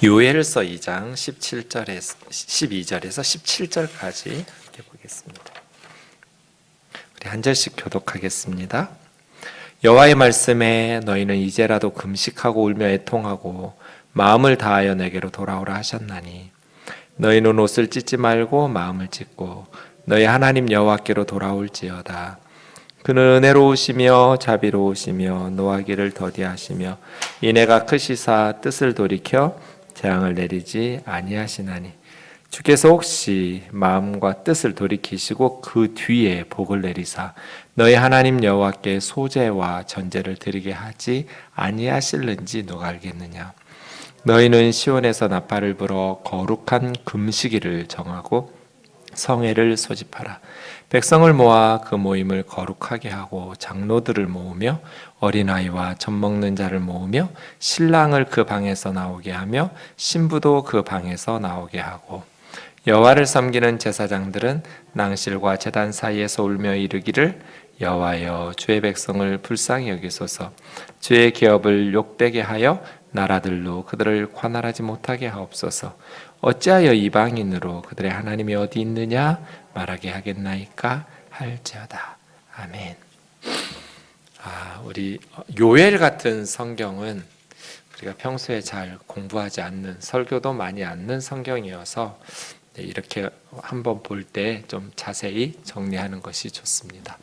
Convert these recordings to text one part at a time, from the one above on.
요엘서 2장 17절에서 12절에서 17절까지 이렇게 보겠습니다. 우리 한 절씩 교독하겠습니다. 여호와의 말씀에 너희는 이제라도 금식하고 울며 애통하고 마음을 다하여 내게로 돌아오라 하셨나니 너희는 옷을 찢지 말고 마음을 찢고 너희 하나님 여호와께로 돌아올지어다. 그는 은혜로우시며 자비로우시며 노하기를 더디하시며 인애가 크시사 뜻을 돌이켜 재앙을 내리지 아니하시나니 주께서 혹시 마음과 뜻을 돌이키시고 그 뒤에 복을 내리사 너희 하나님 여호와께 소제와 전제를 드리게 하지 아니하실는지 누가 알겠느냐. 너희는 시온에서 나팔을 불어 거룩한 금식일을 정하고 성회를 소집하라. 백성을 모아 그 모임을 거룩하게 하고 장로들을 모으며 어린아이와 젖먹는 자를 모으며 신랑을 그 방에서 나오게 하며 신부도 그 방에서 나오게 하고 여호와를 섬기는 제사장들은 낭실과 제단 사이에서 울며 이르기를 여호와여 주의 백성을 불쌍히 여기소서. 주의 기업을 욕되게 하여 나라들로 그들을 관할하지 못하게 하옵소서. 어찌하여 이방인으로 그들의 하나님이 어디 있느냐 말하게 하겠나이까 할지어다. 아멘. 우리 요엘 같은 성경은 우리가 평소에 잘 공부하지 않는, 설교도 많이 않는 성경이어서 이렇게 한번 볼 때 좀 자세히 정리하는 것이 좋습니다.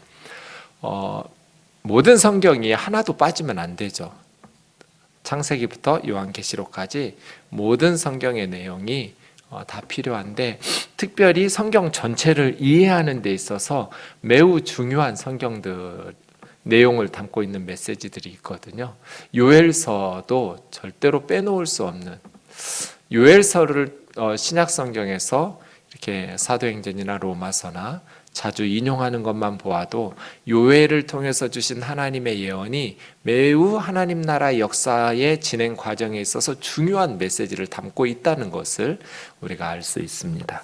모든 성경이 하나도 빠지면 안 되죠. 창세기부터 요한계시록까지 모든 성경의 내용이 다 필요한데 특별히 성경 전체를 이해하는 데 있어서 매우 중요한 성경들 내용을 담고 있는 메시지들이 있거든요. 요엘서도 절대로 빼놓을 수 없는, 요엘서를 신약 성경에서 이렇게 사도행전이나 로마서나 자주 인용하는 것만 보아도 요엘을 통해서 주신 하나님의 예언이 매우 하나님 나라 역사의 진행 과정에 있어서 중요한 메시지를 담고 있다는 것을 우리가 알 수 있습니다.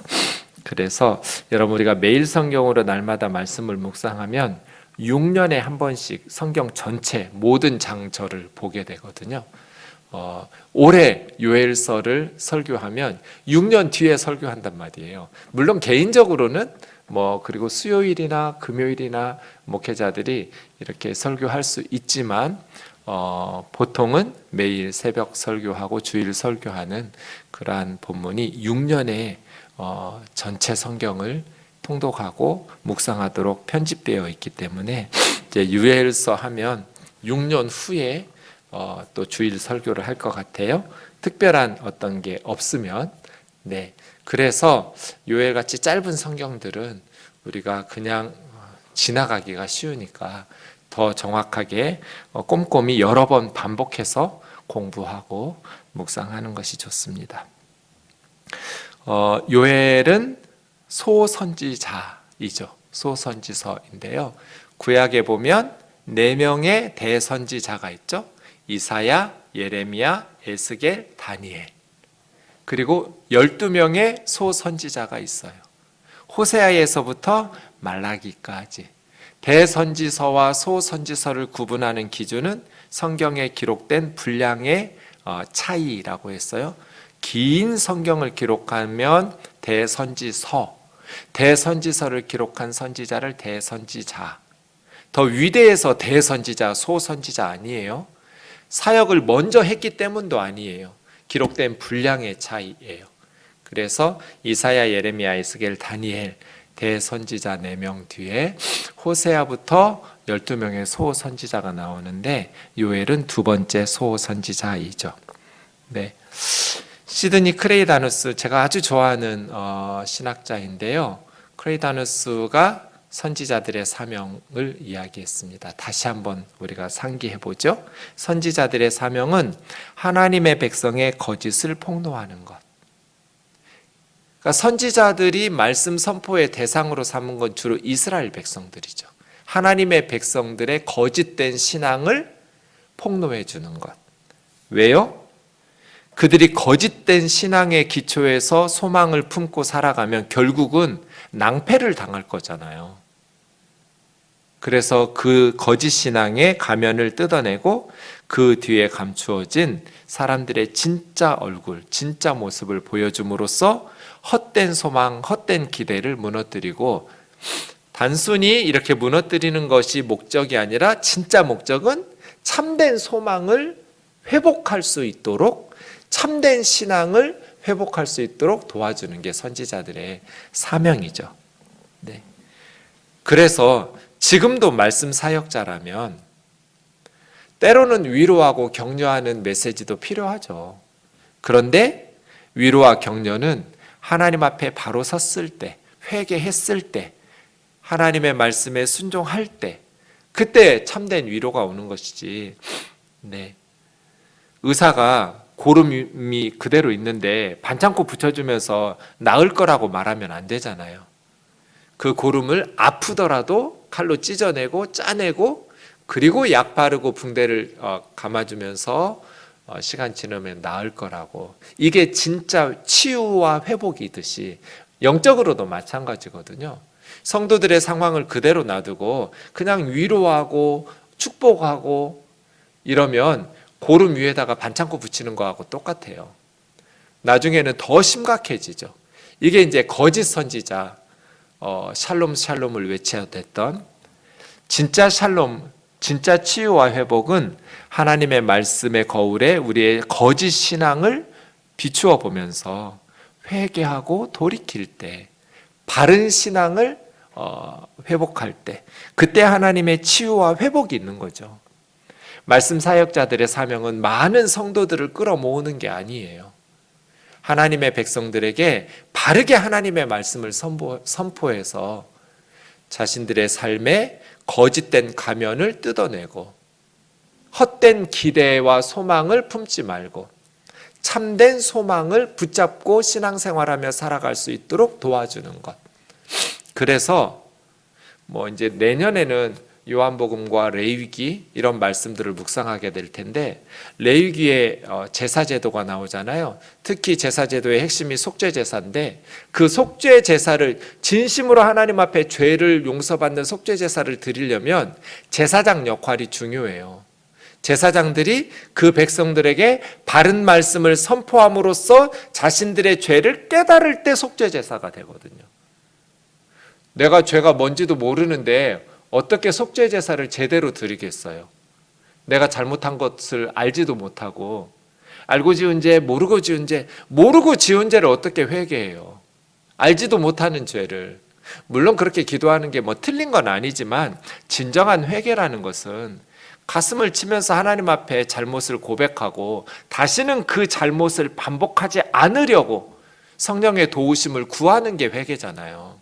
그래서 여러분, 우리가 매일 성경으로 날마다 말씀을 묵상하면 6년에 한 번씩 성경 전체 모든 장절을 보게 되거든요. 올해 요엘서를 설교하면 6년 뒤에 설교한단 말이에요. 물론 개인적으로는 그리고 수요일이나 금요일이나 목회자들이 이렇게 설교할 수 있지만 보통은 매일 새벽 설교하고 주일 설교하는 그러한 본문이 6년에 전체 성경을 통독하고 묵상하도록 편집되어 있기 때문에 이제 요엘서 하면 6년 후에 또 주일 설교를 할 것 같아요. 특별한 어떤 게 없으면. 그래서 요엘같이 짧은 성경들은 우리가 그냥 지나가기가 쉬우니까 더 정확하게 꼼꼼히 여러 번 반복해서 공부하고 묵상하는 것이 좋습니다. 요엘은 소선지자이죠. 소선지서인데요. 구약에 보면 4명의 대선지자가 있죠. 이사야, 예레미야, 에스겔, 다니엘. 그리고 12명의 소선지자가 있어요. 호세아에서부터 말라기까지. 대선지서와 소선지서를 구분하는 기준은 성경에 기록된 분량의 차이라고 했어요. 긴 성경을 기록하면 대선지서, 대선지서를 기록한 선지자를 대선지자. 더 위대해서 대선지자, 소선지자 아니에요. 사역을 먼저 했기 때문도 아니에요. 기록된 분량의 차이예요. 그래서 이사야, 예레미야, 에스겔, 다니엘 대선지자 4명 뒤에 호세아부터 12명의 소선지자가 나오는데 요엘은 두 번째 소선지자이죠. 시드니 크레이다누스, 제가 아주 좋아하는 신학자인데요. 크레이다누스가 선지자들의 사명을 이야기했습니다. 다시 한번 우리가 상기해보죠. 선지자들의 사명은 하나님의 백성의 거짓을 폭로하는 것. 그러니까 선지자들이 말씀 선포의 대상으로 삼은 건 주로 이스라엘 백성들이죠. 하나님의 백성들의 거짓된 신앙을 폭로해 주는 것. 왜요? 그들이 거짓된 신앙의 기초에서 소망을 품고 살아가면 결국은 낭패를 당할 거잖아요. 그래서 그 거짓 신앙의 가면을 뜯어내고 그 뒤에 감추어진 사람들의 진짜 얼굴, 진짜 모습을 보여줌으로써 헛된 소망, 헛된 기대를 무너뜨리고, 단순히 이렇게 무너뜨리는 것이 목적이 아니라 진짜 목적은 참된 소망을 회복할 수 있도록, 참된 신앙을 회복할 수 있도록 도와주는 게 선지자들의 사명이죠. 네. 그래서 지금도 말씀 사역자라면 때로는 위로하고 격려하는 메시지도 필요하죠. 그런데 위로와 격려는 하나님 앞에 바로 섰을 때, 회개했을 때, 하나님의 말씀에 순종할 때, 그때 참된 위로가 오는 것이지. 네. 의사가 고름이 그대로 있는데 반창고 붙여주면서 나을 거라고 말하면 안 되잖아요. 그 고름을 아프더라도 칼로 찢어내고 짜내고, 그리고 약 바르고 붕대를 감아주면서 시간 지나면 나을 거라고. 이게 진짜 치유와 회복이듯이 영적으로도 마찬가지거든요. 성도들의 상황을 그대로 놔두고 그냥 위로하고 축복하고 이러면 고름 위에다가 반창고 붙이는 거하고 똑같아요. 나중에는 더 심각해지죠. 이게 이제 거짓 선지자, 샬롬 샬롬을 외쳐댔던 진짜 샬롬, 진짜 치유와 회복은 하나님의 말씀의 거울에 우리의 거짓 신앙을 비추어 보면서 회개하고 돌이킬 때, 바른 신앙을 회복할 때, 그때 하나님의 치유와 회복이 있는 거죠. 말씀 사역자들의 사명은 많은 성도들을 끌어모으는 게 아니에요. 하나님의 백성들에게 바르게 하나님의 말씀을 선포해서 자신들의 삶에 거짓된 가면을 뜯어내고 헛된 기대와 소망을 품지 말고 참된 소망을 붙잡고 신앙생활하며 살아갈 수 있도록 도와주는 것. 그래서 이제 내년에는 요한복음과 레위기 이런 말씀들을 묵상하게 될 텐데, 레위기에 제사제도가 나오잖아요. 특히 제사제도의 핵심이 속죄제사인데, 그 속죄제사를 진심으로 하나님 앞에 죄를 용서받는 속죄제사를 드리려면 제사장 역할이 중요해요. 제사장들이 그 백성들에게 바른 말씀을 선포함으로써 자신들의 죄를 깨달을 때 속죄제사가 되거든요. 내가 죄가 뭔지도 모르는데 어떻게 속죄제사를 제대로 드리겠어요? 내가 잘못한 것을 알지도 못하고, 알고 지은 죄, 모르고 지은 죄, 모르고 지은 죄를 어떻게 회개해요? 알지도 못하는 죄를. 물론 그렇게 기도하는 게 틀린 건 아니지만, 진정한 회개라는 것은 가슴을 치면서 하나님 앞에 잘못을 고백하고 다시는 그 잘못을 반복하지 않으려고 성령의 도우심을 구하는 게 회개잖아요.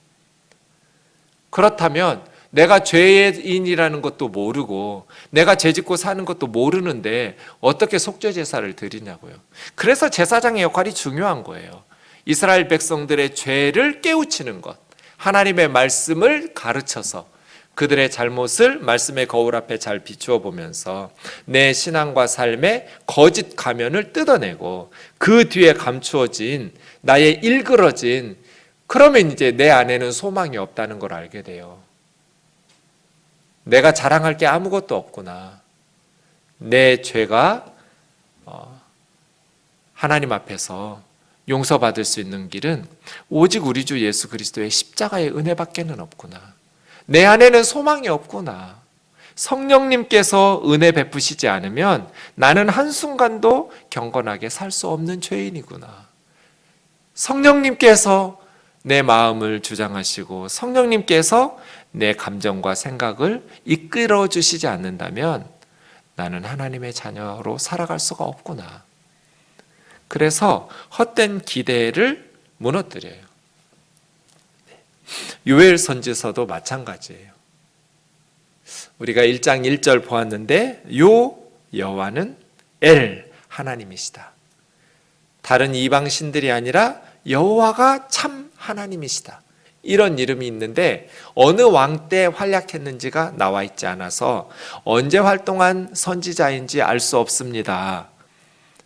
그렇다면 내가 죄인이라는 것도 모르고 내가 죄짓고 사는 것도 모르는데 어떻게 속죄제사를 드리냐고요. 그래서 제사장의 역할이 중요한 거예요. 이스라엘 백성들의 죄를 깨우치는 것, 하나님의 말씀을 가르쳐서 그들의 잘못을 말씀의 거울 앞에 잘 비추어 보면서 내 신앙과 삶의 거짓 가면을 뜯어내고 그 뒤에 감추어진 나의 일그러진, 그러면 이제 내 안에는 소망이 없다는 걸 알게 돼요. 내가 자랑할 게 아무것도 없구나. 내 죄가 하나님 앞에서 용서받을 수 있는 길은 오직 우리 주 예수 그리스도의 십자가의 은혜밖에는 없구나. 내 안에는 소망이 없구나. 성령님께서 은혜 베푸시지 않으면 나는 한순간도 경건하게 살 수 없는 죄인이구나. 성령님께서 내 마음을 주장하시고 성령님께서 내 감정과 생각을 이끌어 주시지 않는다면 나는 하나님의 자녀로 살아갈 수가 없구나. 그래서 헛된 기대를 무너뜨려요. 요엘 선지서도 마찬가지예요. 우리가 1장 1절 보았는데 요 여호와는 엘 하나님이시다. 다른 이방 신들이 아니라 여호와가 참 하나님이시다. 이런 이름이 있는데 어느 왕 때 활약했는지가 나와 있지 않아서 언제 활동한 선지자인지 알 수 없습니다.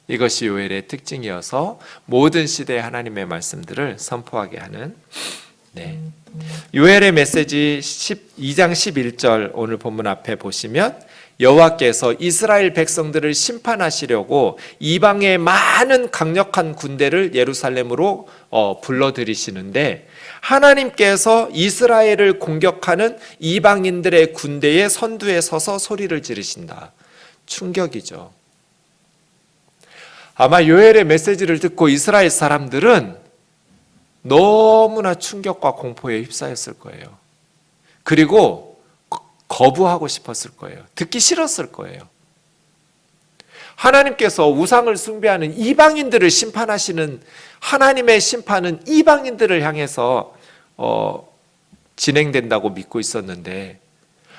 이것이 요엘의 특징이어서 모든 시대의 하나님의 말씀들을 선포하게 하는 요엘의 메시지 2장 11절 오늘 본문 앞에 보시면 여호와께서 이스라엘 백성들을 심판하시려고 이방의 많은 강력한 군대를 예루살렘으로 불러들이시는데 하나님께서 이스라엘을 공격하는 이방인들의 군대의 선두에 서서 소리를 지르신다. 충격이죠. 아마 요엘의 메시지를 듣고 이스라엘 사람들은 너무나 충격과 공포에 휩싸였을 거예요. 그리고 거부하고 싶었을 거예요. 듣기 싫었을 거예요. 하나님께서 우상을 숭배하는 이방인들을 심판하시는 하나님의 심판은 이방인들을 향해서 진행된다고 믿고 있었는데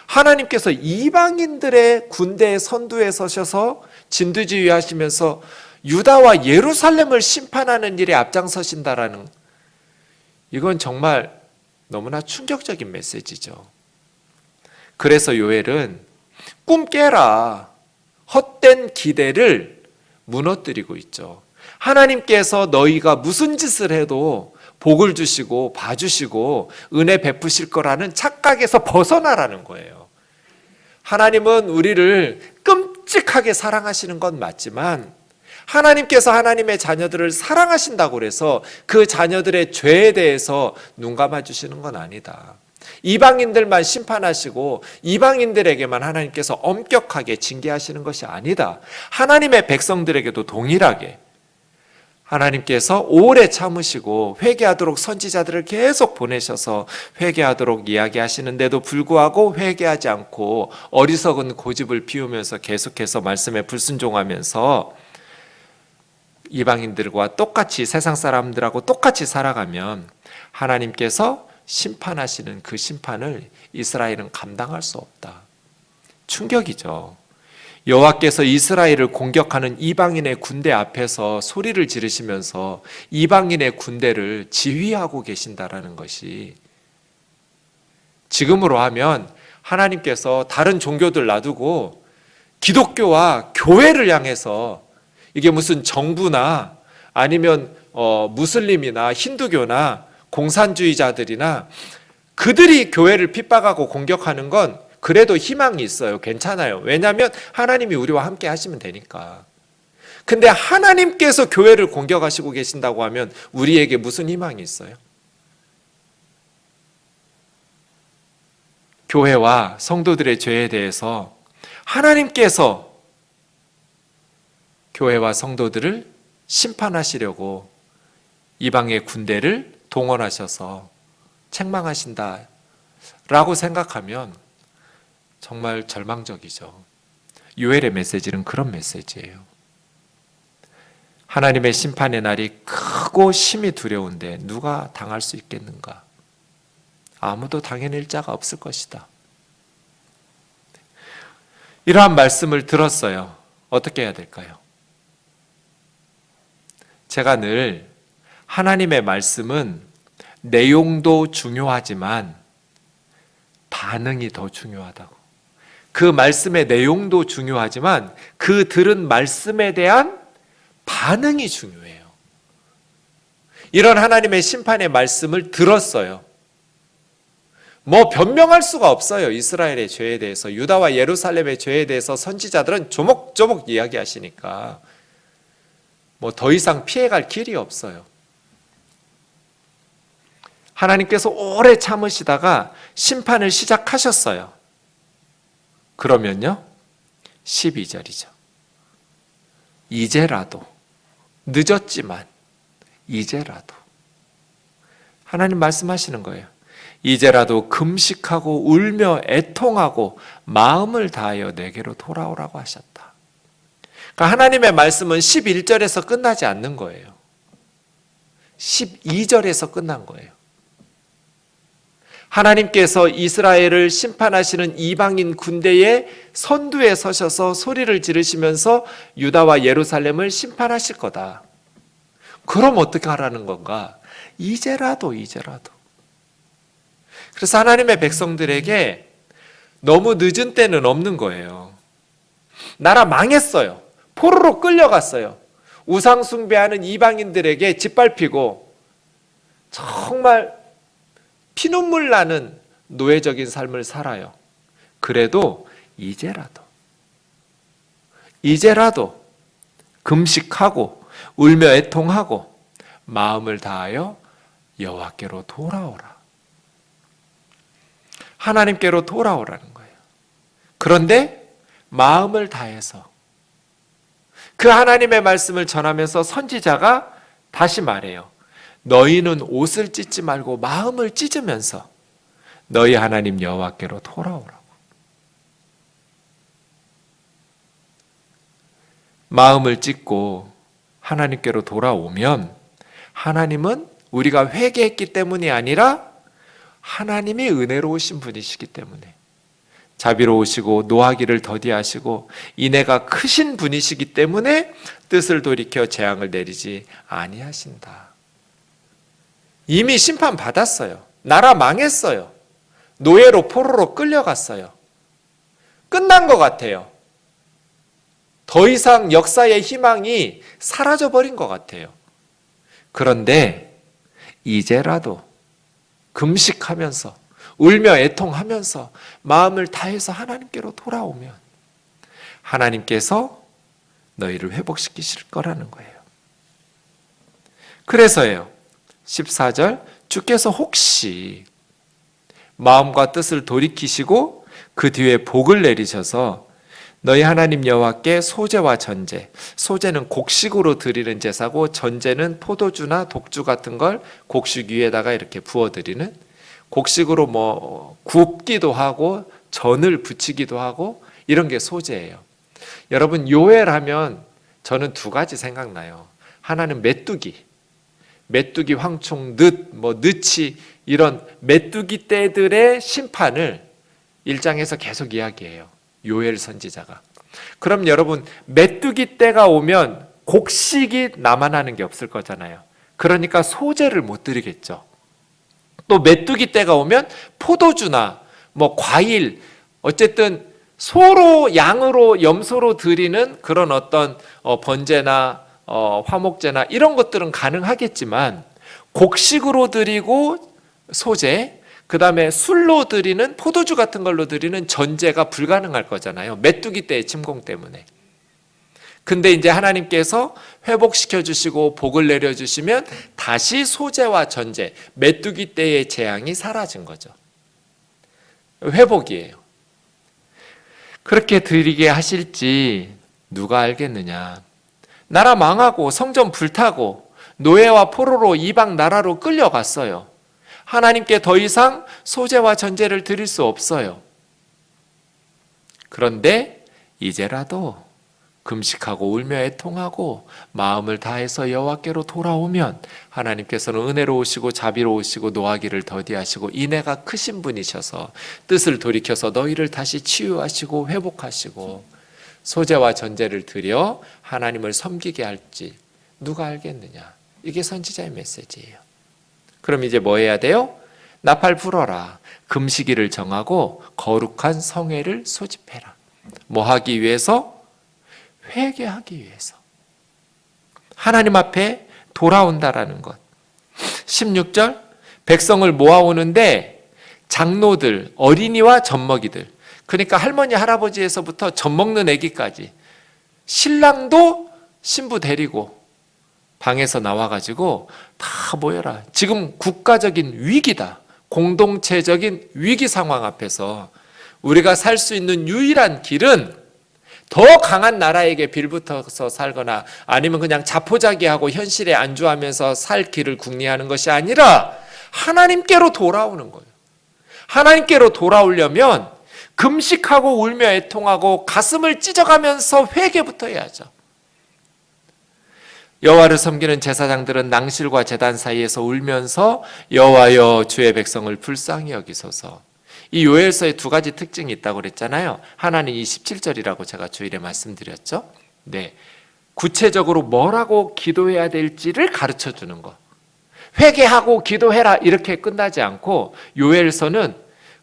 하나님께서 이방인들의 군대의 선두에 서셔서 진두지휘하시면서 유다와 예루살렘을 심판하는 일에 앞장서신다라는, 이건 정말 너무나 충격적인 메시지죠. 그래서 요엘은 꿈 깨라, 헛된 기대를 무너뜨리고 있죠. 하나님께서 너희가 무슨 짓을 해도 복을 주시고 봐주시고 은혜 베푸실 거라는 착각에서 벗어나라는 거예요. 하나님은 우리를 끔찍하게 사랑하시는 건 맞지만 하나님께서 하나님의 자녀들을 사랑하신다고 그래서 그 자녀들의 죄에 대해서 눈 감아주시는 건 아니다. 이방인들만 심판하시고 이방인들에게만 하나님께서 엄격하게 징계하시는 것이 아니다. 하나님의 백성들에게도 동일하게 하나님께서 오래 참으시고 회개하도록 선지자들을 계속 보내셔서 회개하도록 이야기하시는데도 불구하고 회개하지 않고 어리석은 고집을 피우면서 계속해서 말씀에 불순종하면서 이방인들과 똑같이 세상 사람들하고 똑같이 살아가면 하나님께서 심판하시는 그 심판을 이스라엘은 감당할 수 없다. 충격이죠. 여호와께서 이스라엘을 공격하는 이방인의 군대 앞에서 소리를 지르시면서 이방인의 군대를 지휘하고 계신다라는 것이, 지금으로 하면 하나님께서 다른 종교들 놔두고 기독교와 교회를 향해서, 이게 무슨 정부나 아니면 무슬림이나 힌두교나 공산주의자들이나 그들이 교회를 핍박하고 공격하는 건 그래도 희망이 있어요. 괜찮아요. 왜냐하면 하나님이 우리와 함께 하시면 되니까. 근데 하나님께서 교회를 공격하시고 계신다고 하면 우리에게 무슨 희망이 있어요? 교회와 성도들의 죄에 대해서 하나님께서 교회와 성도들을 심판하시려고 이방의 군대를 동원하셔서 책망하신다 라고 생각하면 정말 절망적이죠. 요엘의 메시지는 그런 메시지예요. 하나님의 심판의 날이 크고 심히 두려운데 누가 당할 수 있겠는가? 아무도 당해낼 자가 없을 것이다. 이러한 말씀을 들었어요. 어떻게 해야 될까요? 제가 늘 하나님의 말씀은 내용도 중요하지만 반응이 더 중요하다고. 그 말씀의 내용도 중요하지만 그 들은 말씀에 대한 반응이 중요해요. 이런 하나님의 심판의 말씀을 들었어요. 뭐 변명할 수가 없어요. 이스라엘의 죄에 대해서, 유다와 예루살렘의 죄에 대해서 선지자들은 조목조목 이야기하시니까 뭐 더 이상 피해갈 길이 없어요. 하나님께서 오래 참으시다가 심판을 시작하셨어요. 그러면요, 12절이죠. 이제라도, 늦었지만 이제라도, 하나님 말씀하시는 거예요. 이제라도 금식하고 울며 애통하고 마음을 다하여 내게로 돌아오라고 하셨다. 그러니까 하나님의 말씀은 11절에서 끝나지 않는 거예요. 12절에서 끝난 거예요. 하나님께서 이스라엘을 심판하시는 이방인 군대의 선두에 서셔서 소리를 지르시면서 유다와 예루살렘을 심판하실 거다. 그럼 어떻게 하라는 건가? 이제라도. 그래서 하나님의 백성들에게 너무 늦은 때는 없는 거예요. 나라 망했어요. 포로로 끌려갔어요. 우상 숭배하는 이방인들에게 짓밟히고 정말 피눈물 나는 노예적인 삶을 살아요. 그래도 이제라도 금식하고 울며 애통하고 마음을 다하여 여호와께로 돌아오라. 하나님께로 돌아오라는 거예요. 그런데 마음을 다해서 그 하나님의 말씀을 전하면서 선지자가 다시 말해요. 너희는 옷을 찢지 말고 마음을 찢으면서 너희 하나님 여호와께로 돌아오라고. 마음을 찢고 하나님께로 돌아오면 하나님은 우리가 회개했기 때문이 아니라 하나님이 은혜로우신 분이시기 때문에 자비로우시고 노하기를 더디하시고 인애가 크신 분이시기 때문에 뜻을 돌이켜 재앙을 내리지 아니하신다. 이미 심판받았어요. 나라 망했어요. 노예로 포로로 끌려갔어요. 끝난 것 같아요. 더 이상 역사의 희망이 사라져버린 것 같아요. 그런데 이제라도 금식하면서 울며 애통하면서 마음을 다해서 하나님께로 돌아오면 하나님께서 너희를 회복시키실 거라는 거예요. 그래서예요. 14절 주께서 혹시 마음과 뜻을 돌이키시고 그 뒤에 복을 내리셔서 너희 하나님 여호와께 소제와 전제, 소제는 곡식으로 드리는 제사고 전제는 포도주나 독주 같은 걸 곡식 위에다가 이렇게 부어드리는, 곡식으로 굽기도 하고 전을 부치기도 하고 이런 게 소제예요. 여러분 요엘하면 저는 두 가지 생각나요. 하나는 메뚜기, 황충, 늦이 이런 메뚜기 떼들의 심판을 1장에서 계속 이야기해요. 요엘 선지자가. 그럼 여러분 메뚜기 때가 오면 곡식이 남아나는 게 없을 거잖아요. 그러니까 소제를 못 드리겠죠. 또 메뚜기 때가 오면 포도주나 과일, 어쨌든 소로 양으로 염소로 드리는 그런 어떤 번제나 화목제나 이런 것들은 가능하겠지만 곡식으로 드리고 소제, 그 다음에 술로 드리는 포도주 같은 걸로 드리는 전제가 불가능할 거잖아요. 메뚜기 때의 침공 때문에. 근데 이제 하나님께서 회복시켜 주시고 복을 내려 주시면 다시 소제와 전제, 메뚜기 때의 재앙이 사라진 거죠. 회복이에요. 그렇게 드리게 하실지 누가 알겠느냐. 나라 망하고 성전 불타고 노예와 포로로 이방 나라로 끌려갔어요. 하나님께 더 이상 소제와 전제를 드릴 수 없어요. 그런데 이제라도 금식하고 울며 애통하고 마음을 다해서 여호와께로 돌아오면 하나님께서는 은혜로우시고 자비로우시고 노하기를 더디하시고 인애가 크신 분이셔서 뜻을 돌이켜서 너희를 다시 치유하시고 회복하시고 소제와 전제를 드려 하나님을 섬기게 할지 누가 알겠느냐. 이게 선지자의 메시지예요. 그럼 이제 뭐 해야 돼요? 나팔 불어라. 금식일을 정하고 거룩한 성회를 소집해라. 뭐 하기 위해서? 회개하기 위해서. 하나님 앞에 돌아온다라는 것. 16절 백성을 모아오는데 장로들, 어린이와 젖먹이들, 그러니까 할머니 할아버지에서부터 젖먹는 아기까지, 신랑도 신부 데리고 방에서 나와가지고 다 모여라. 지금 국가적인 위기다. 공동체적인 위기 상황 앞에서 우리가 살 수 있는 유일한 길은 더 강한 나라에게 빌붙어서 살거나 아니면 그냥 자포자기하고 현실에 안주하면서 살 길을 궁리하는 것이 아니라 하나님께로 돌아오는 거예요. 하나님께로 돌아오려면 금식하고 울며 애통하고 가슴을 찢어가면서 회개부터 해야죠. 여호와를 섬기는 제사장들은 낭실과 제단 사이에서 울면서 여호와여 주의 백성을 불쌍히 여기소서. 이 요엘서에 두 가지 특징이 있다고 그랬잖아요. 하나는 이 17절이라고 제가 주일에 말씀드렸죠. 네, 구체적으로 뭐라고 기도해야 될지를 가르쳐 주는 거. 회개하고 기도해라 이렇게 끝나지 않고 요엘서는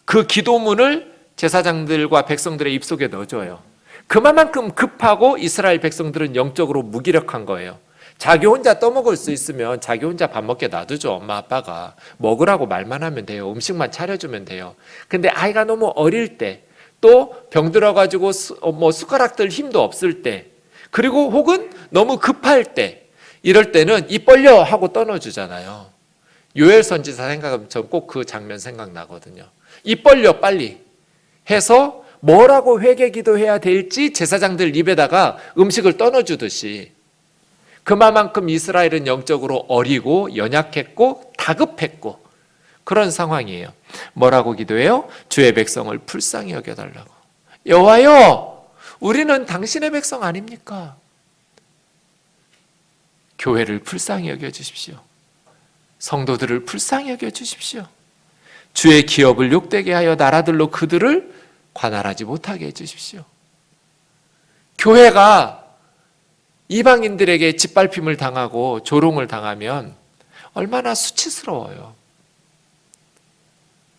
그 기도문을 제사장들과 백성들의 입속에 넣어줘요. 그만큼 급하고 이스라엘 백성들은 영적으로 무기력한 거예요. 자기 혼자 떠먹을 수 있으면 자기 혼자 밥 먹게 놔두죠. 엄마 아빠가 먹으라고 말만 하면 돼요. 음식만 차려주면 돼요. 근데 아이가 너무 어릴 때, 또 병들어가지고 숟가락 들 힘도 없을 때, 그리고 혹은 너무 급할 때, 이럴 때는 입 벌려 하고 떠넣어주잖아요. 요엘 선지자 생각하면 전 꼭 그 장면 생각나거든요. 입 벌려 빨리 해서 뭐라고 회개 기도해야 될지 제사장들 입에다가 음식을 떠넣어주듯이, 그만큼 이스라엘은 영적으로 어리고 연약했고 다급했고 그런 상황이에요. 뭐라고 기도해요? 주의 백성을 불쌍히 여겨달라고. 여호와여, 우리는 당신의 백성 아닙니까? 교회를 불쌍히 여겨주십시오. 성도들을 불쌍히 여겨주십시오. 주의 기업을 욕되게 하여 나라들로 그들을 관할하지 못하게 해주십시오. 교회가 이방인들에게 짓밟힘을 당하고 조롱을 당하면 얼마나 수치스러워요.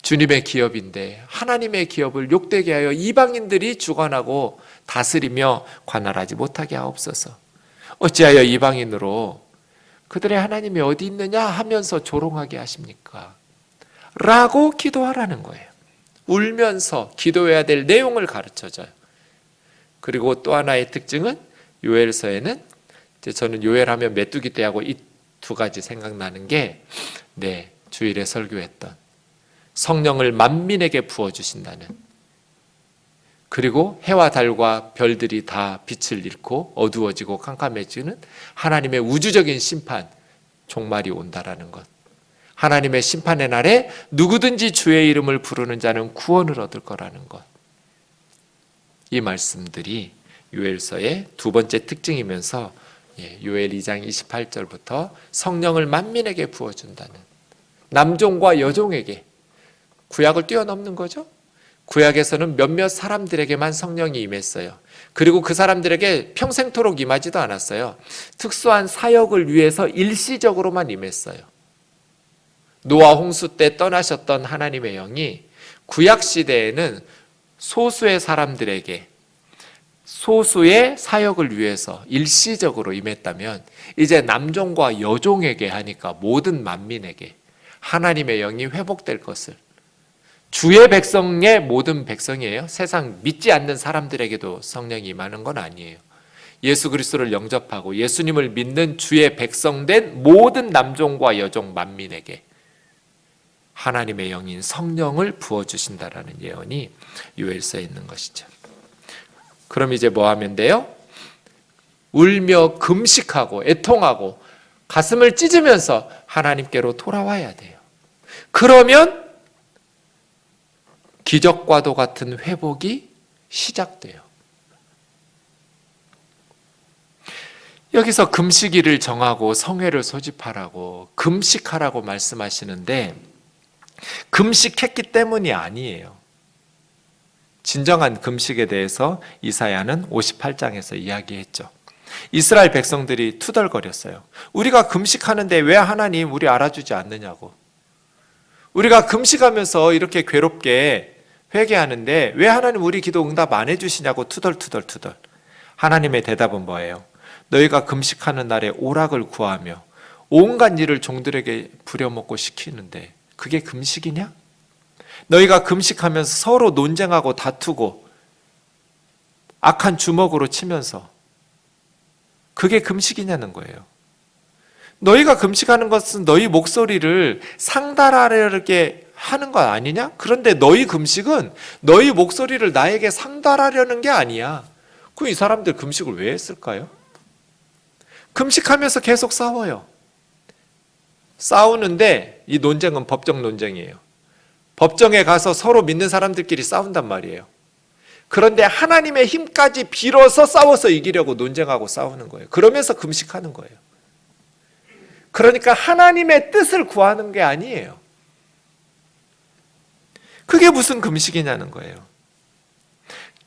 주님의 기업인데 하나님의 기업을 욕되게 하여 이방인들이 주관하고 다스리며 관할하지 못하게 하옵소서. 어찌하여 이방인으로 그들의 하나님이 어디 있느냐 하면서 조롱하게 하십니까? 라고 기도하라는 거예요. 울면서 기도해야 될 내용을 가르쳐줘요. 그리고 또 하나의 특징은 요엘서에는, 저는 요엘하면 메뚜기 떼하고 이 두 가지 생각나는 게, 주일에 설교했던 성령을 만민에게 부어주신다는, 그리고 해와 달과 별들이 다 빛을 잃고 어두워지고 캄캄해지는 하나님의 우주적인 심판, 종말이 온다라는 것. 하나님의 심판의 날에 누구든지 주의 이름을 부르는 자는 구원을 얻을 거라는 것. 이 말씀들이 요엘서의 두 번째 특징이면서, 요엘 2장 28절부터 성령을 만민에게 부어준다는, 남종과 여종에게, 구약을 뛰어넘는 거죠. 구약에서는 몇몇 사람들에게만 성령이 임했어요. 그리고 그 사람들에게 평생토록 임하지도 않았어요. 특수한 사역을 위해서 일시적으로만 임했어요. 노아 홍수 때 떠나셨던 하나님의 영이 구약 시대에는 소수의 사람들에게, 소수의 사역을 위해서 일시적으로 임했다면, 이제 남종과 여종에게 하니까 모든 만민에게 하나님의 영이 회복될 것을, 주의 백성의 모든 백성이에요. 세상 믿지 않는 사람들에게도 성령이 임하는 건 아니에요. 예수 그리스도를 영접하고 예수님을 믿는 주의 백성된 모든 남종과 여종 만민에게 하나님의 영인 성령을 부어주신다라는 예언이 요엘서에 있는 것이죠. 그럼 이제 뭐 하면 돼요? 울며 금식하고 애통하고 가슴을 찢으면서 하나님께로 돌아와야 돼요. 그러면 기적과도 같은 회복이 시작돼요. 여기서 금식일을 정하고 성회를 소집하라고, 금식하라고 말씀하시는데, 금식했기 때문이 아니에요. 진정한 금식에 대해서 이사야는 58장에서 이야기했죠. 이스라엘 백성들이 투덜거렸어요. 우리가 금식하는데 왜 하나님 우리 알아주지 않느냐고. 우리가 금식하면서 이렇게 괴롭게 회개하는데 왜 하나님 우리 기도 응답 안 해주시냐고 투덜투덜. 하나님의 대답은 뭐예요? 너희가 금식하는 날에 오락을 구하며 온갖 일을 종들에게 부려먹고 시키는데 그게 금식이냐? 너희가 금식하면서 서로 논쟁하고 다투고 악한 주먹으로 치면서 그게 금식이냐는 거예요. 너희가 금식하는 것은 너희 목소리를 상달하려게 하는 것 아니냐? 그런데 너희 금식은 너희 목소리를 나에게 상달하려는 게 아니야. 그럼 이 사람들 금식을 왜 했을까요? 금식하면서 계속 싸워요. 싸우는데 이 논쟁은 법정 논쟁이에요. 법정에 가서 서로 믿는 사람들끼리 싸운단 말이에요. 그런데 하나님의 힘까지 빌어서 싸워서 이기려고 논쟁하고 싸우는 거예요. 그러면서 금식하는 거예요. 그러니까 하나님의 뜻을 구하는 게 아니에요. 그게 무슨 금식이냐는 거예요.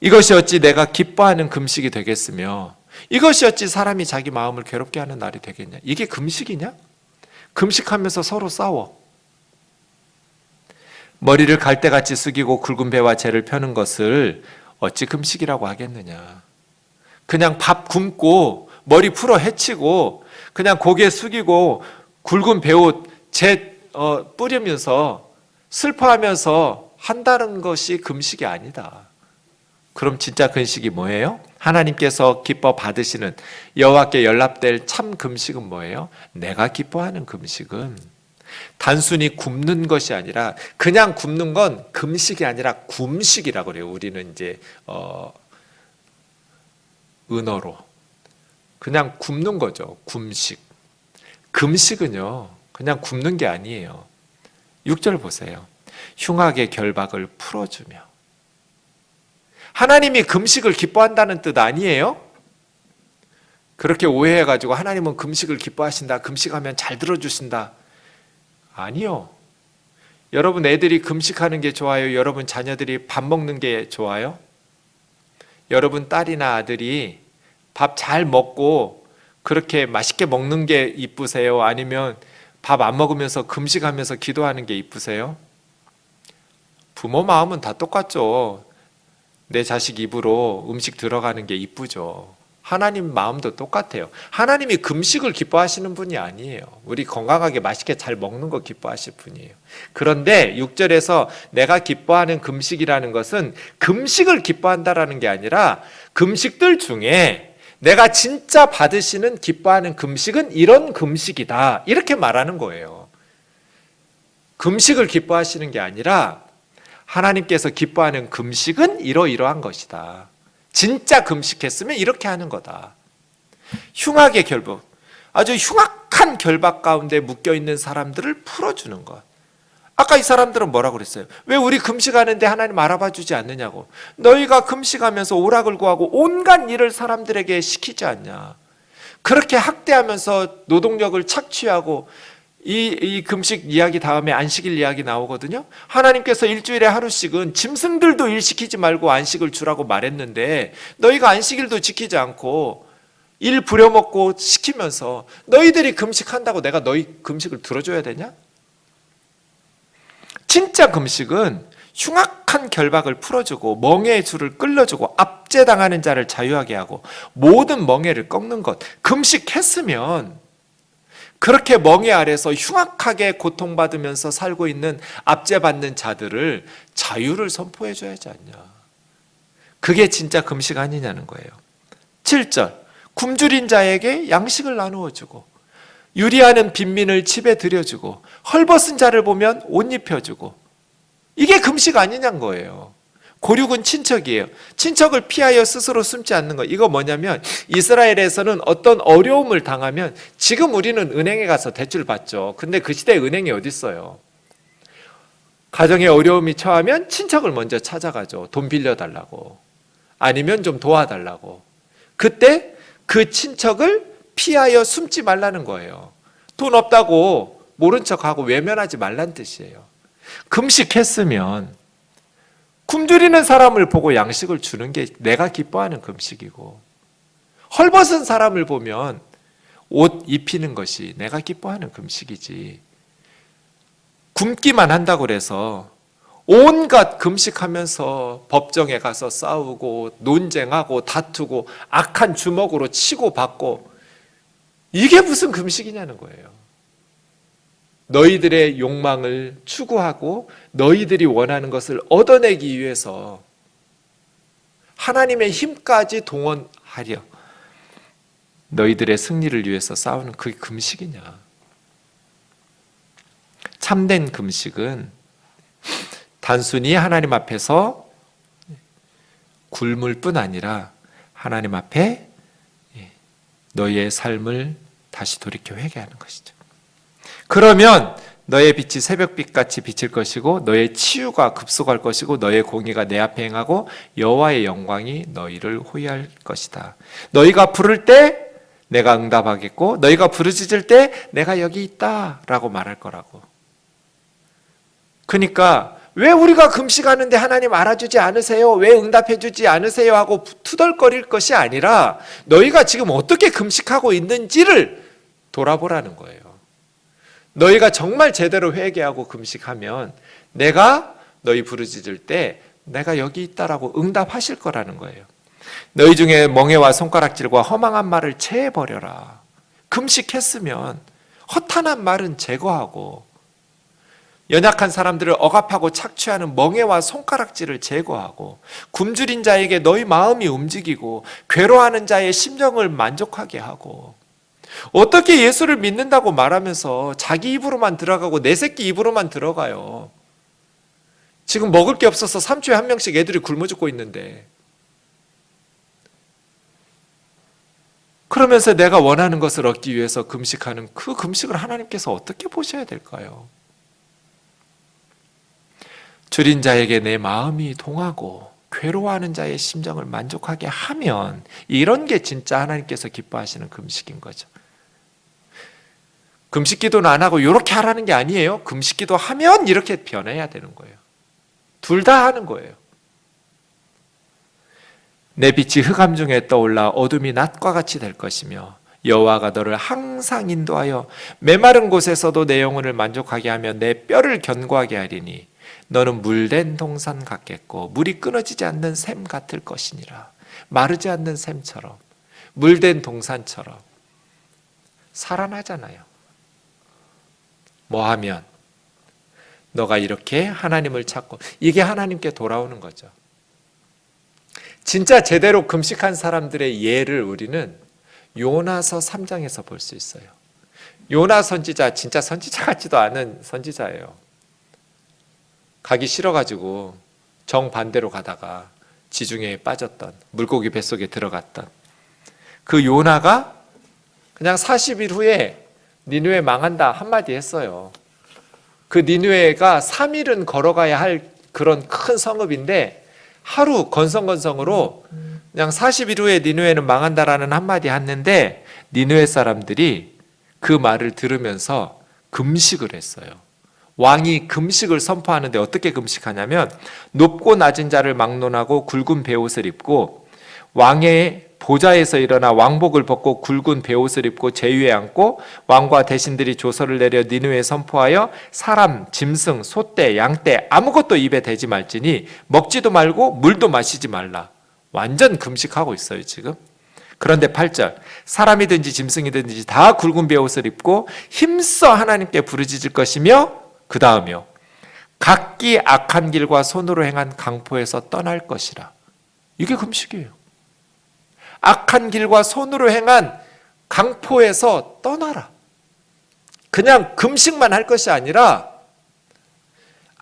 이것이 어찌 내가 기뻐하는 금식이 되겠으며 이것이 어찌 사람이 자기 마음을 괴롭게 하는 날이 되겠냐. 이게 금식이냐? 금식하면서 서로 싸워. 머리를 갈대같이 숙이고 굵은 배와 재를 펴는 것을 어찌 금식이라고 하겠느냐. 그냥 밥 굶고 머리 풀어 헤치고 그냥 고개 숙이고 굵은 배옷 뿌리면서 슬퍼하면서 한다는 것이 금식이 아니다. 그럼 진짜 금식이 뭐예요? 하나님께서 기뻐 받으시는 여호와께 연락될 참 금식은 뭐예요? 내가 기뻐하는 금식은 단순히 굶는 것이 아니라, 그냥 굶는 건 금식이 아니라 굼식이라고 그래요. 우리는 이제 은어로 그냥 굶는 거죠. 굼식. 금식은요 그냥 굶는 게 아니에요. 6절 보세요. 흉악의 결박을 풀어주며. 하나님이 금식을 기뻐한다는 뜻 아니에요? 그렇게 오해해가지고 하나님은 금식을 기뻐하신다, 금식하면 잘 들어주신다. 아니요. 여러분 애들이 금식하는 게 좋아요? 여러분 자녀들이 밥 먹는 게 좋아요? 여러분 딸이나 아들이 밥 잘 먹고 그렇게 맛있게 먹는 게 이쁘세요? 아니면 밥 안 먹으면서 금식하면서 기도하는 게 이쁘세요? 부모 마음은 다 똑같죠. 내 자식 입으로 음식 들어가는 게 이쁘죠. 하나님 마음도 똑같아요. 하나님이 금식을 기뻐하시는 분이 아니에요. 우리 건강하게 맛있게 잘 먹는 거 기뻐하실 분이에요. 그런데 6절에서 내가 기뻐하는 금식이라는 것은 금식을 기뻐한다라는 게 아니라, 금식들 중에 내가 진짜 받으시는 기뻐하는 금식은 이런 금식이다, 이렇게 말하는 거예요. 금식을 기뻐하시는 게 아니라 하나님께서 기뻐하는 금식은 이러이러한 것이다. 진짜 금식했으면 이렇게 하는 거다. 흉악의 결박, 아주 흉악한 결박 가운데 묶여있는 사람들을 풀어주는 것. 아까 이 사람들은 뭐라고 그랬어요? 왜 우리 금식하는데 하나님 알아봐 주지 않느냐고. 너희가 금식하면서 오락을 구하고 온갖 일을 사람들에게 시키지 않냐. 그렇게 학대하면서 노동력을 착취하고, 이 금식 이야기 다음에 안식일 이야기 나오거든요. 하나님께서 일주일에 하루씩은 짐승들도 일 시키지 말고 안식을 주라고 말했는데, 너희가 안식일도 지키지 않고 일 부려먹고 시키면서 너희들이 금식한다고 내가 너희 금식을 들어줘야 되냐? 진짜 금식은 흉악한 결박을 풀어주고 멍에의 줄을 끌어주고 압제당하는 자를 자유하게 하고 모든 멍에를 꺾는 것. 금식했으면 그렇게 멍에 아래서 흉악하게 고통받으면서 살고 있는 압제받는 자들을 자유를 선포해 줘야지 않냐. 그게 진짜 금식 아니냐는 거예요. 7절, 굶주린 자에게 양식을 나누어 주고, 유리하는 빈민을 집에 들여주고, 헐벗은 자를 보면 옷 입혀주고. 이게 금식 아니냐는 거예요. 고륙은 친척이에요. 친척을 피하여 스스로 숨지 않는 거. 이거 뭐냐면, 이스라엘에서는 어떤 어려움을 당하면, 지금 우리는 은행에 가서 대출 받죠. 근데 그 시대에 은행이 어디 있어요? 가정에 어려움이 처하면 친척을 먼저 찾아가죠. 돈 빌려달라고, 아니면 좀 도와달라고. 그때 그 친척을 피하여 숨지 말라는 거예요. 돈 없다고 모른 척하고 외면하지 말란 뜻이에요. 금식했으면 굶주리는 사람을 보고 양식을 주는 게 내가 기뻐하는 금식이고, 헐벗은 사람을 보면 옷 입히는 것이 내가 기뻐하는 금식이지, 굶기만 한다고 해서 온갖 금식하면서 법정에 가서 싸우고 논쟁하고 다투고 악한 주먹으로 치고 받고, 이게 무슨 금식이냐는 거예요. 너희들의 욕망을 추구하고 너희들이 원하는 것을 얻어내기 위해서 하나님의 힘까지 동원하려 너희들의 승리를 위해서 싸우는, 그게 금식이냐. 참된 금식은 단순히 하나님 앞에서 굶을 뿐 아니라 하나님 앞에 너희의 삶을 다시 돌이켜 회개하는 것이죠. 그러면 너의 빛이 새벽빛같이 비칠 것이고 너의 치유가 급속할 것이고 너의 공의가 내 앞에 행하고 여호와의 영광이 너희를 호위할 것이다. 너희가 부를 때 내가 응답하겠고 너희가 부르짖을 때 내가 여기 있다 라고 말할 거라고. 그러니까 왜 우리가 금식하는데 하나님 알아주지 않으세요? 왜 응답해주지 않으세요? 하고 투덜거릴 것이 아니라 너희가 지금 어떻게 금식하고 있는지를 돌아보라는 거예요. 너희가 정말 제대로 회개하고 금식하면 내가 너희 부르짖을 때 내가 여기 있다라고 응답하실 거라는 거예요. 너희 중에 멍에와 손가락질과 허망한 말을 체해버려라. 금식했으면 허탄한 말은 제거하고 연약한 사람들을 억압하고 착취하는 멍에와 손가락질을 제거하고 굶주린 자에게 너희 마음이 움직이고 괴로워하는 자의 심정을 만족하게 하고 어떻게 예수를 믿는다고 말하면서 자기 입으로만 들어가고 내 새끼 입으로만 들어가요. 지금 먹을 게 없어서 3초에 한 명씩 애들이 굶어 죽고 있는데 그러면서 내가 원하는 것을 얻기 위해서 금식하는 그 금식을 하나님께서 어떻게 보셔야 될까요? 줄인 자에게 내 마음이 동하고 괴로워하는 자의 심정을 만족하게 하면 이런 게 진짜 하나님께서 기뻐하시는 금식인 거죠. 금식 기도는 안 하고 이렇게 하라는 게 아니에요. 금식 기도 하면 이렇게 변해야 되는 거예요. 둘 다 하는 거예요. 내 빛이 흑암 중에 떠올라 어둠이 낮과 같이 될 것이며 여호와가 너를 항상 인도하여 메마른 곳에서도 내 영혼을 만족하게 하며 내 뼈를 견고하게 하리니 너는 물된 동산 같겠고 물이 끊어지지 않는 샘 같을 것이니라. 마르지 않는 샘처럼 물된 동산처럼 살아나잖아요. 뭐 하면? 너가 이렇게 하나님을 찾고 이게 하나님께 돌아오는 거죠. 진짜 제대로 금식한 사람들의 예를 우리는 요나서 3장에서 볼 수 있어요. 요나 선지자 진짜 선지자 같지도 않은 선지자예요. 가기 싫어가지고 정반대로 가다가 지중해에 빠졌던 물고기 뱃속에 들어갔던 그 요나가 그냥 40일 후에 니느웨 망한다 한마디 했어요. 그 니느웨가 3일은 걸어가야 할 그런 큰 성읍인데 하루 건성건성으로 그냥 40일 후에 니느웨는 망한다라는 한마디 했는데 니느웨 사람들이 그 말을 들으면서 금식을 했어요. 왕이 금식을 선포하는데 어떻게 금식하냐면 높고 낮은 자를 막론하고 굵은 베옷을 입고 왕의 보좌에서 일어나 왕복을 벗고 굵은 베옷을 입고 제위에 앉고 왕과 대신들이 조서를 내려 니느웨에 선포하여 사람, 짐승, 소떼, 양떼 아무것도 입에 대지 말지니 먹지도 말고 물도 마시지 말라. 완전 금식하고 있어요 지금. 그런데 8절 사람이든지 짐승이든지 다 굵은 베옷을 입고 힘써 하나님께 부르짖을 것이며 그 다음이요 각기 악한 길과 손으로 행한 강포에서 떠날 것이라. 이게 금식이에요. 악한 길과 손으로 행한 강포에서 떠나라. 그냥 금식만 할 것이 아니라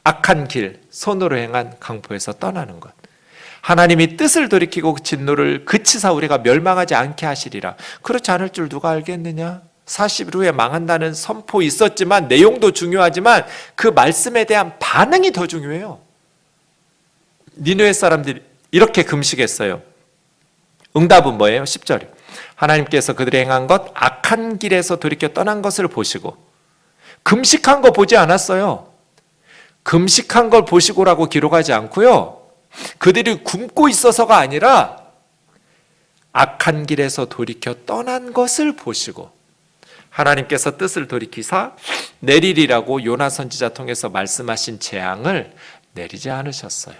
악한 길, 손으로 행한 강포에서 떠나는 것. 하나님이 뜻을 돌이키고 진노를 그치사 우리가 멸망하지 않게 하시리라. 그렇지 않을 줄 누가 알겠느냐? 40일 후에 망한다는 선포 있었지만 내용도 중요하지만 그 말씀에 대한 반응이 더 중요해요. 니느웨 사람들이 이렇게 금식했어요. 응답은 뭐예요? 10절 하나님께서 그들이 행한 것 악한 길에서 돌이켜 떠난 것을 보시고 금식한 거 보지 않았어요. 금식한 걸 보시고라고 기록하지 않고요. 그들이 굶고 있어서가 아니라 악한 길에서 돌이켜 떠난 것을 보시고 하나님께서 뜻을 돌이키사 내리리라고 요나 선지자 통해서 말씀하신 재앙을 내리지 않으셨어요.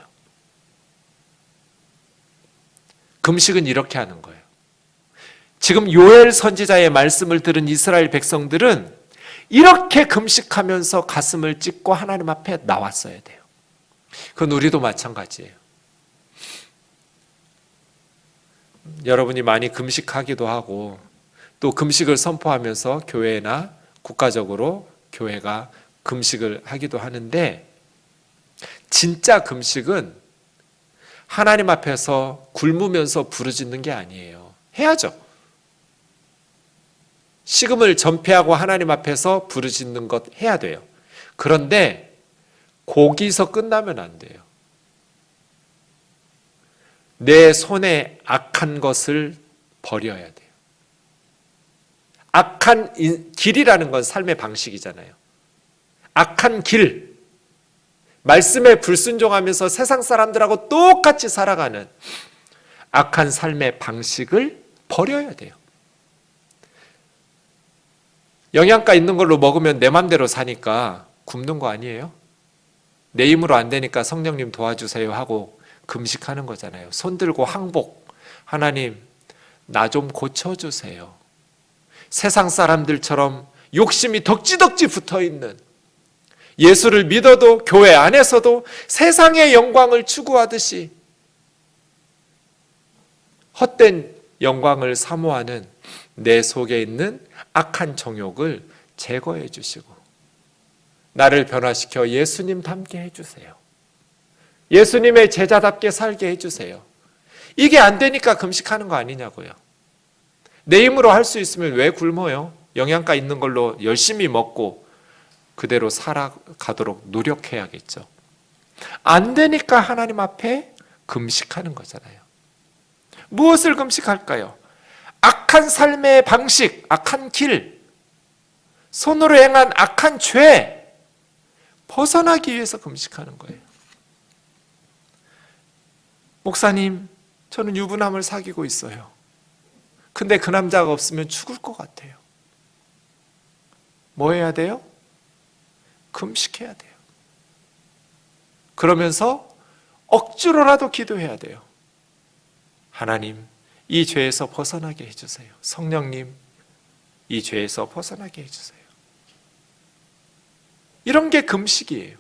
금식은 이렇게 하는 거예요. 지금 요엘 선지자의 말씀을 들은 이스라엘 백성들은 이렇게 금식하면서 가슴을 찢고 하나님 앞에 나왔어야 돼요. 그건 우리도 마찬가지예요. 여러분이 많이 금식하기도 하고 또 금식을 선포하면서 교회나 국가적으로 교회가 금식을 하기도 하는데 진짜 금식은 하나님 앞에서 굶으면서 부르짖는 게 아니에요. 해야죠. 식음을 전폐하고 하나님 앞에서 부르짖는 것 해야 돼요. 그런데 거기서 끝나면 안 돼요. 내 손에 악한 것을 버려야 돼요. 악한 길이라는 건 삶의 방식이잖아요. 악한 길, 말씀에 불순종하면서 세상 사람들하고 똑같이 살아가는 악한 삶의 방식을 버려야 돼요. 영양가 있는 걸로 먹으면 내 맘대로 사니까 굶는 거 아니에요? 내 힘으로 안 되니까 성령님 도와주세요 하고 금식하는 거잖아요. 손 들고 항복, 하나님 나 좀 고쳐주세요. 세상 사람들처럼 욕심이 덕지덕지 붙어있는, 예수를 믿어도 교회 안에서도 세상의 영광을 추구하듯이 헛된 영광을 사모하는 내 속에 있는 악한 정욕을 제거해 주시고 나를 변화시켜 예수님 닮게 해주세요. 예수님의 제자답게 살게 해주세요. 이게 안 되니까 금식하는 거 아니냐고요. 내 힘으로 할 수 있으면 왜 굶어요? 영양가 있는 걸로 열심히 먹고 그대로 살아가도록 노력해야겠죠. 안 되니까 하나님 앞에 금식하는 거잖아요. 무엇을 금식할까요? 악한 삶의 방식, 악한 길, 손으로 행한 악한 죄 벗어나기 위해서 금식하는 거예요. 목사님, 저는 유부남을 사귀고 있어요. 근데 그 남자가 없으면 죽을 것 같아요. 뭐 해야 돼요? 금식해야 돼요. 그러면서 억지로라도 기도해야 돼요. 하나님, 이 죄에서 벗어나게 해주세요. 성령님, 이 죄에서 벗어나게 해주세요. 이런 게 금식이에요.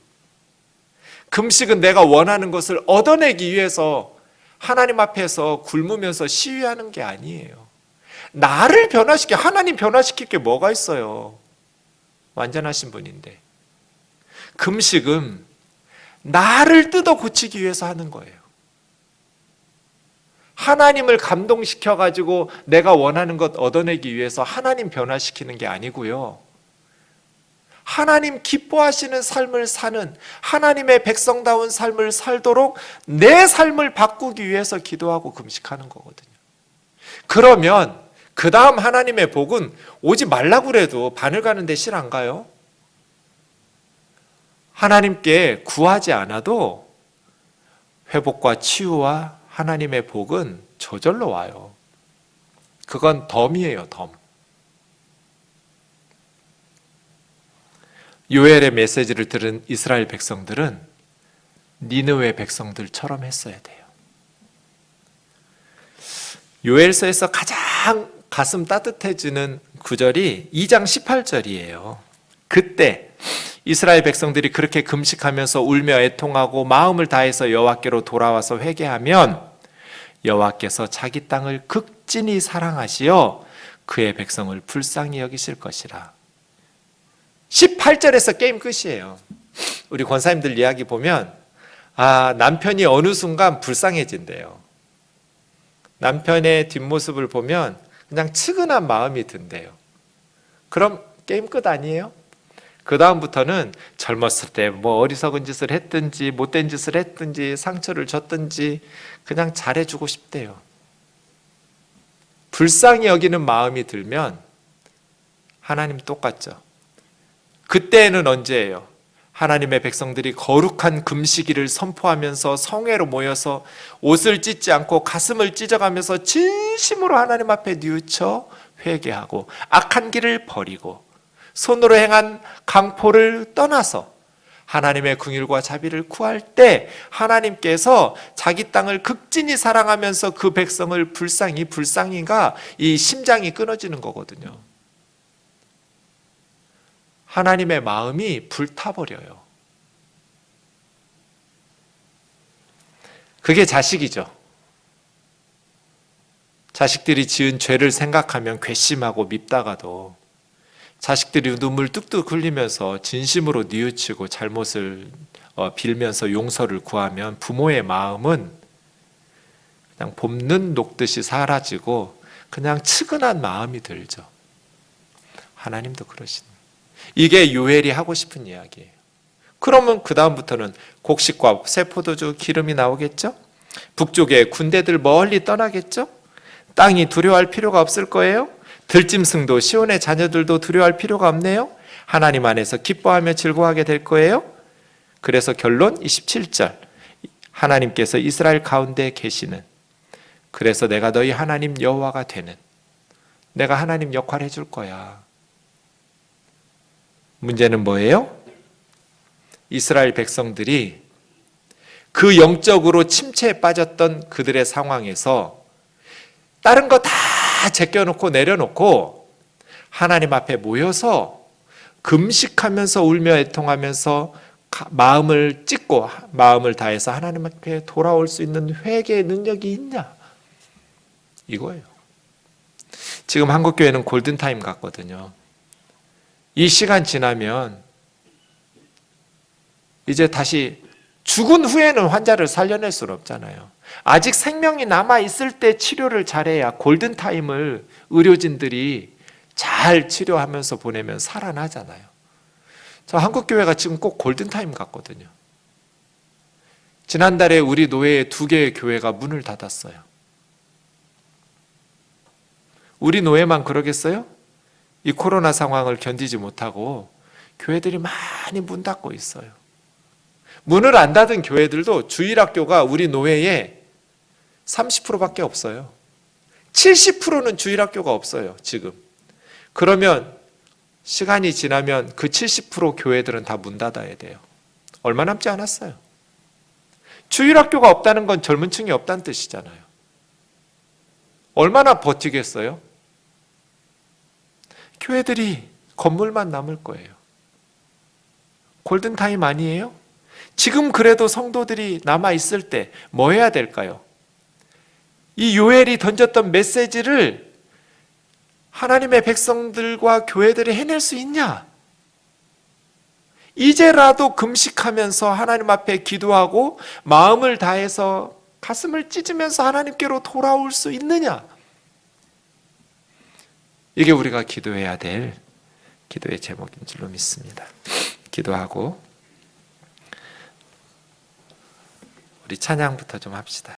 금식은 내가 원하는 것을 얻어내기 위해서 하나님 앞에서 굶으면서 시위하는 게 아니에요. 나를 변화시켜, 하나님 변화시킬 게 뭐가 있어요? 완전하신 분인데. 금식은 나를 뜯어 고치기 위해서 하는 거예요. 하나님을 감동시켜가지고 내가 원하는 것 얻어내기 위해서 하나님 변화시키는 게 아니고요. 하나님 기뻐하시는 삶을 사는, 하나님의 백성다운 삶을 살도록 내 삶을 바꾸기 위해서 기도하고 금식하는 거거든요. 그러면 그 다음 하나님의 복은 오지 말라고 그래도 바늘 가는데 실 안 가요? 하나님께 구하지 않아도 회복과 치유와 하나님의 복은 저절로 와요. 그건 덤이에요, 덤. 요엘의 메시지를 들은 이스라엘 백성들은 니느웨 백성들처럼 했어야 돼요. 요엘서에서 가장 가슴 따뜻해지는 구절이 2장 18절이에요. 그때 이스라엘 백성들이 그렇게 금식하면서 울며 애통하고 마음을 다해서 여호와께로 돌아와서 회개하면 여호와께서 자기 땅을 극진히 사랑하시어 그의 백성을 불쌍히 여기실 것이라. 18절에서 게임 끝이에요. 우리 권사님들 이야기 보면 남편이 어느 순간 불쌍해진대요. 남편의 뒷모습을 보면 그냥 측은한 마음이 든대요. 그럼 게임 끝 아니에요? 그 다음부터는 젊었을 때 뭐 어리석은 짓을 했든지 못된 짓을 했든지 상처를 줬든지 그냥 잘해주고 싶대요. 불쌍히 여기는 마음이 들면 하나님 똑같죠. 그때는 언제예요? 하나님의 백성들이 거룩한 금식일을 선포하면서 성회로 모여서 옷을 찢지 않고 가슴을 찢어가면서 진심으로 하나님 앞에 뉘우쳐 회개하고 악한 길을 버리고 손으로 행한 강포를 떠나서 하나님의 긍휼과 자비를 구할 때 하나님께서 자기 땅을 극진히 사랑하면서 그 백성을 불쌍히가 이 심장이 끊어지는 거거든요. 하나님의 마음이 불타버려요. 그게 자식이죠. 자식들이 지은 죄를 생각하면 괘씸하고 밉다가도 자식들이 눈물 뚝뚝 흘리면서 진심으로 뉘우치고 잘못을 빌면서 용서를 구하면 부모의 마음은 그냥 봄눈 녹듯이 사라지고 그냥 측은한 마음이 들죠. 하나님도 그러시네. 이게 요엘이 하고 싶은 이야기예요. 그러면 그 다음부터는 곡식과 새 포도주 기름이 나오겠죠? 북쪽에 군대들 멀리 떠나겠죠? 땅이 두려워할 필요가 없을 거예요. 들짐승도 시온의 자녀들도 두려워할 필요가 없네요. 하나님 안에서 기뻐하며 즐거워하게 될 거예요. 그래서 결론 27절, 하나님께서 이스라엘 가운데 계시는, 그래서 내가 너희 하나님 여호와가 되는, 내가 하나님 역할을 해줄 거야. 문제는 뭐예요? 이스라엘 백성들이 그 영적으로 침체에 빠졌던 그들의 상황에서 다른 거 다 제껴놓고 내려놓고 하나님 앞에 모여서 금식하면서 울며 애통하면서 마음을 찢고 마음을 다해서 하나님 앞에 돌아올 수 있는 회개의 능력이 있냐? 이거예요. 지금 한국교회는 골든타임 같거든요. 이 시간 지나면 이제 다시 죽은 후에는 환자를 살려낼 수는 없잖아요. 아직 생명이 남아있을 때 치료를 잘해야 골든타임을 의료진들이 잘 치료하면서 보내면 살아나잖아요. 저 한국교회가 지금 꼭 골든타임 같거든요. 지난달에 우리 노회에 2개의 교회가 문을 닫았어요. 우리 노회만 그러겠어요? 이 코로나 상황을 견디지 못하고 교회들이 많이 문 닫고 있어요. 문을 안 닫은 교회들도 주일학교가 우리 노회에 30%밖에 없어요. 70%는 주일학교가 없어요, 지금. 그러면 시간이 지나면 그 70% 교회들은 다 문 닫아야 돼요. 얼마 남지 않았어요. 주일학교가 없다는 건 젊은 층이 없다는 뜻이잖아요. 얼마나 버티겠어요? 교회들이 건물만 남을 거예요. 골든타임 아니에요? 지금 그래도 성도들이 남아있을 때 뭐 해야 될까요? 이 요엘이 던졌던 메시지를 하나님의 백성들과 교회들이 해낼 수 있냐? 이제라도 금식하면서 하나님 앞에 기도하고 마음을 다해서 가슴을 찢으면서 하나님께로 돌아올 수 있느냐? 이게 우리가 기도해야 될 기도의 제목인 줄로 믿습니다. 기도하고 우리 찬양부터 좀 합시다.